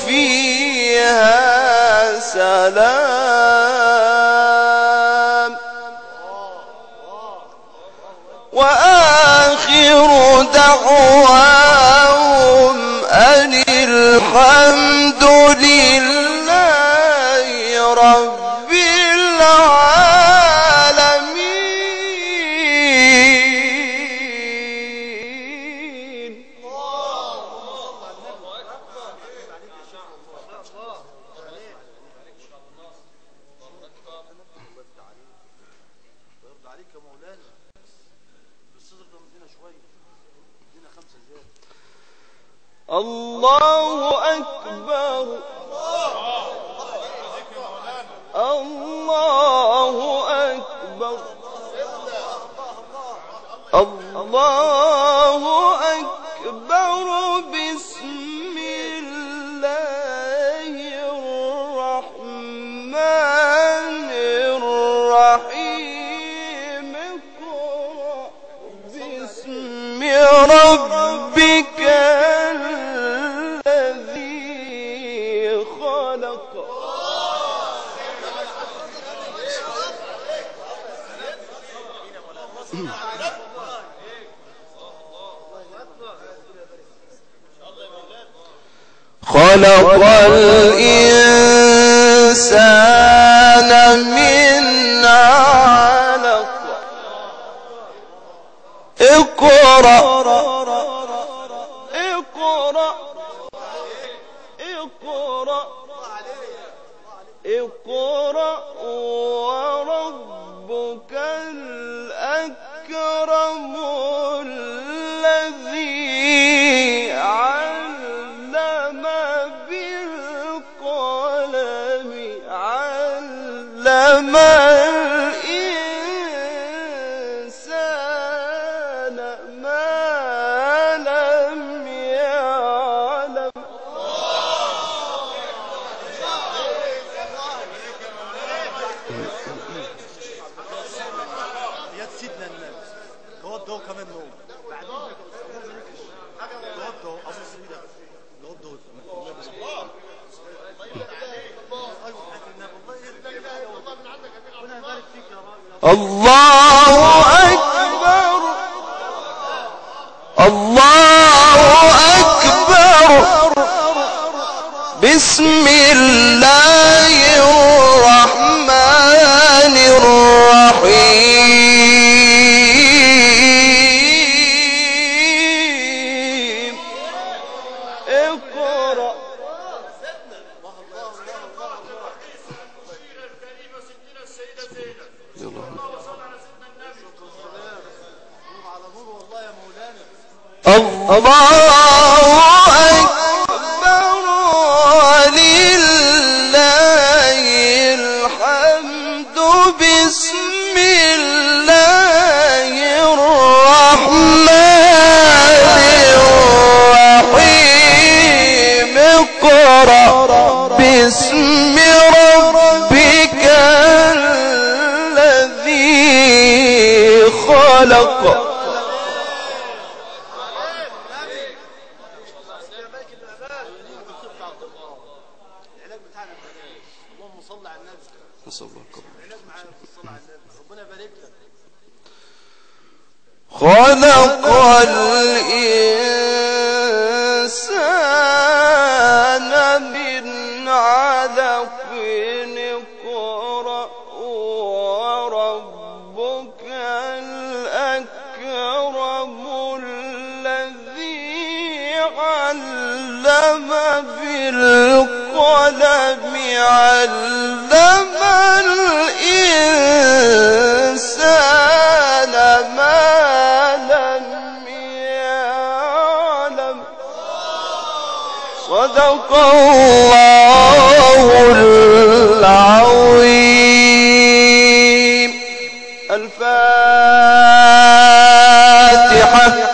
فيها سلام وآخر دعواهم أن الحمد لله رب العالمين. الله أكبر الله أكبر الله أكبر بسم الله الرحمن الرحيم اقرأ باسم ربك الذي خلق خلق الإنسان من علق اقرأ اقرأ اقرأ اقرأ وربك الأكرم الذي علم بالقلم علم الإنسان ما لم يعلم. يا سيدنا الناس توضوا كمان نوم بعدين توضوا ابو سيدنا توضوا الله أكبر الله أكبر بسم الله الرحمن الرحيم اقرأ الله أكبر ولله الحمد بسم الله الرحمن الرحيم اقرأ باسم ربك الذي خلق خلق الإنسان من علق اقرأ وربك الأكرم الذي علم بالقلم علم الإنسان ما لم يعلم. صدق الله العظيم.